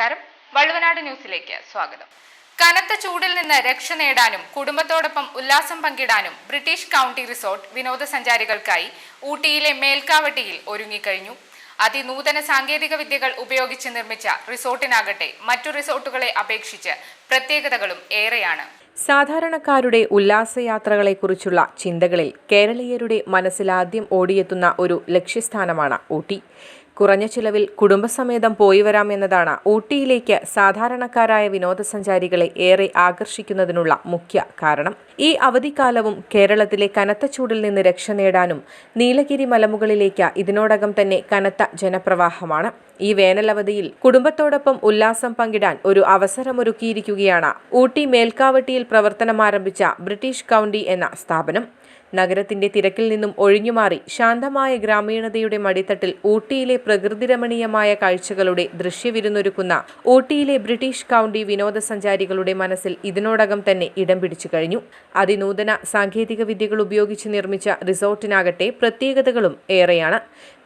നമസ്കാരം. വള്ളുവനാട് ന്യൂസിലേക്ക് സ്വാഗതം. കനത്ത ചൂടിൽ നിന്ന് രക്ഷ നേടാനും കുടുംബത്തോടൊപ്പം ഉല്ലാസം പങ്കിടാനും ബ്രിട്ടീഷ് കൗണ്ടി റിസോർട്ട് വിനോദസഞ്ചാരികൾക്കായി ഊട്ടിയിലെ മേൽക്കാവട്ടിയിൽ ഒരുങ്ങിക്കഴിഞ്ഞു. അതിനൂതന സാങ്കേതിക വിദ്യകൾ ഉപയോഗിച്ച് നിർമ്മിച്ച റിസോർട്ടിനാകട്ടെ മറ്റു റിസോർട്ടുകളെ അപേക്ഷിച്ച് പ്രത്യേകതകളും ഏറെയാണ്. സാധാരണക്കാരുടെ ഉല്ലാസയാത്രകളെക്കുറിച്ചുള്ള ചിന്തകളിൽ കേരളീയരുടെ മനസ്സിലാദ്യം ഓടിയെത്തുന്ന ഒരു ലക്ഷ്യസ്ഥാനമാണ് ഊട്ടി. കുറഞ്ഞ ചിലവിൽ കുടുംബസമേതം പോയി വരാമെന്നതാണ് ഊട്ടിയിലേക്ക് സാധാരണക്കാരായ വിനോദസഞ്ചാരികളെ ഏറെ ആകർഷിക്കുന്നതിനുള്ള മുഖ്യ കാരണം. ഈ അവധിക്കാലവും കേരളത്തിലെ കനത്ത ചൂടിൽ നിന്ന് രക്ഷ നേടാനും നീലഗിരി മലമുകളിലേക്ക് ഇതിനോടകം തന്നെ കനത്ത ജനപ്രവാഹമാണ്. ഈ വേനലവധിയിൽ കുടുംബത്തോടൊപ്പം ഉല്ലാസം പങ്കിടാൻ ഒരു അവസരമൊരുക്കിയിരിക്കുകയാണ് ഊട്ടി മേൽക്കാവട്ടിയിൽ പ്രവർത്തനമാരംഭിച്ച ബ്രിട്ടീഷ് കൗണ്ടി എന്ന സ്ഥാപനം. നഗരത്തിന്റെ തിരക്കിൽ നിന്നും ഒഴിഞ്ഞുമാറി ശാന്തമായ ഗ്രാമീണതയുടെ മടിത്തട്ടിൽ ഊട്ടിയിലെ പ്രകൃതിരമണീയമായ കാഴ്ചകളുടെ ദൃശ്യവിരുന്നൊരുക്കുന്ന ഊട്ടിയിലെ ബ്രിട്ടീഷ് കൗണ്ടി വിനോദസഞ്ചാരികളുടെ മനസ്സിൽ ഇതിനോടകം തന്നെ ഇടം പിടിച്ചു കഴിഞ്ഞു. അതിനൂതന സാങ്കേതിക വിദ്യകൾ ഉപയോഗിച്ച് നിർമ്മിച്ച റിസോർട്ടിനാകട്ടെ പ്രത്യേകതകളും ഏറെയാണ്.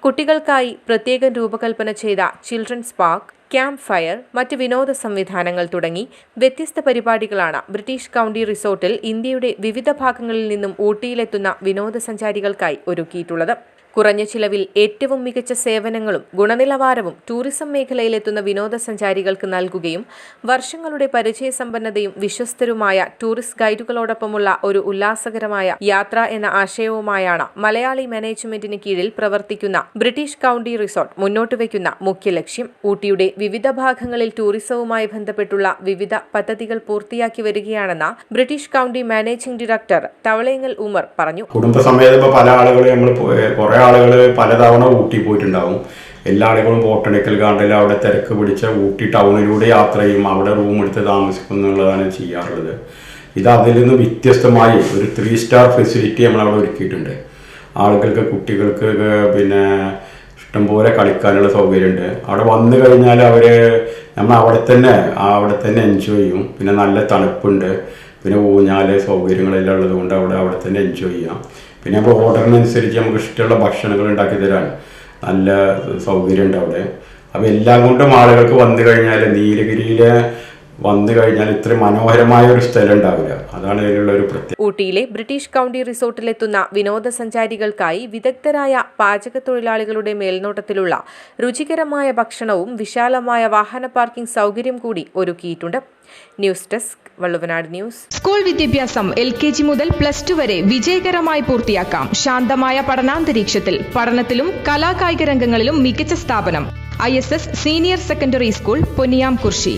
കുട്ടികൾക്കായി പ്രത്യേകം രൂപകൽപ്പന ചെയ്ത ചിൽഡ്രൻസ് പാർക്ക്, ക്യാമ്പ് ഫയർ, മറ്റ് വിനോദ സംവിധാനങ്ങൾ തുടങ്ങി വ്യത്യസ്ത പരിപാടികളാണ് ബ്രിട്ടീഷ് കൗണ്ടി റിസോർട്ടിൽ ഇന്ത്യയുടെ വിവിധ ഭാഗങ്ങളിൽ നിന്നും ഊട്ടിയിലെത്തുന്ന വിനോദസഞ്ചാരികൾക്കായി ഒരുക്കിയിട്ടുള്ളത്. കുറഞ്ഞ ചിലവിൽ ഏറ്റവും മികച്ച സേവനങ്ങളും ഗുണനിലവാരവും ടൂറിസം മേഖലയിലെത്തുന്ന വിനോദസഞ്ചാരികൾക്ക് നൽകുകയും വർഷങ്ങളുടെ പരിചയസമ്പന്നതയും വിശ്വസ്തരുമായ ടൂറിസ്റ്റ് ഗൈഡുകളോടൊപ്പമുള്ള ഒരു ഉല്ലാസകരമായ യാത്ര എന്ന ആശയവുമായാണ് മലയാളി മാനേജ്മെന്റിന് കീഴിൽ പ്രവർത്തിക്കുന്ന ബ്രിട്ടീഷ് കൗണ്ടി റിസോർട്ട് മുന്നോട്ട് വയ്ക്കുന്ന മുഖ്യ ലക്ഷ്യം. ഊട്ടിയുടെ വിവിധ ഭാഗങ്ങളിൽ ടൂറിസവുമായി ബന്ധപ്പെട്ടുള്ള വിവിധ പദ്ധതികൾ പൂർത്തിയാക്കി വരികയാണെന്ന് British county managing director Thavalengal Umar പറഞ്ഞു. ആളുകൾ പലതവണ ഊട്ടി പോയിട്ടുണ്ടാവും. എല്ലാ ആളുകളും ബോട്ടണിക്കൽ ഗാർഡനിൽ അവിടെ തിരക്ക് പിടിച്ച ഊട്ടി ടൗണിലൂടെ യാത്ര ചെയ്യും, അവിടെ റൂം എടുത്ത് താമസിക്കുന്നുള്ളതാണ് ചെയ്യാറുള്ളത്. ഇത് അതിൽ നിന്ന് വ്യത്യസ്തമായി ഒരു 3 സ്റ്റാർ ഫെസിലിറ്റി നമ്മളവിടെ ഒരുക്കിയിട്ടുണ്ട്. ആളുകൾക്ക്, കുട്ടികൾക്ക് പിന്നെ ഇഷ്ടംപോലെ കളിക്കാനുള്ള സൗകര്യമുണ്ട്. അവിടെ വന്നു കഴിഞ്ഞാൽ നമ്മൾ അവിടെ തന്നെ എൻജോയ് ചെയ്യും. പിന്നെ നല്ല തണുപ്പുണ്ട്, പിന്നെ ഊഞ്ഞാല് സൗകര്യങ്ങളെല്ലാം ഉള്ളത് കൊണ്ട് അവിടെ തന്നെ എൻജോയ് ചെയ്യാം. പിന്നെ നമ്മൾ ഓർഡറിനനുസരിച്ച് നമുക്ക് ഇഷ്ടമുള്ള ഭക്ഷണങ്ങൾ ഉണ്ടാക്കി തരാൻ നല്ല സൗകര്യമുണ്ട് അവിടെ. അപ്പോൾ എല്ലാം കൊണ്ടും ആളുകൾക്ക് വന്നു കഴിഞ്ഞാൽ നീലഗിരിയിൽ വന്നു കഴിഞ്ഞാൽ ഇത്ര മനോഹരമായ ഒരു സ്ഥലം ഉണ്ടാവില്ല. അതാണ് ഇതിലുള്ള ഒരു പ്രത്യേകത. ഊട്ടിയിലെ ബ്രിട്ടീഷ് കൗണ്ടി റിസോർട്ടിലെത്തുന്ന വിനോദസഞ്ചാരികൾക്കായി വിദഗ്ധരായ പാചക തൊഴിലാളികളുടെ മേൽനോട്ടത്തിലുള്ള രുചികരമായ ഭക്ഷണവും വിശാലമായ വാഹന പാർക്കിംഗ് സൗകര്യം കൂടി ഒരുക്കിയിട്ടുണ്ട്. News desk, Valluvanad news. School വിദ്യാഭ്യാസം LKG മുതൽ +2 വരെ വിജയകരമായി പൂർത്തിയാക്കാം. ശാന്തമായ പഠനാന്തരീക്ഷത്തിൽ പഠനത്തിലും കലാകായിക രംഗങ്ങളിലും മികച്ച സ്ഥാപനം. ISS senior secondary school, പൊന്നിയാംകുറിശി.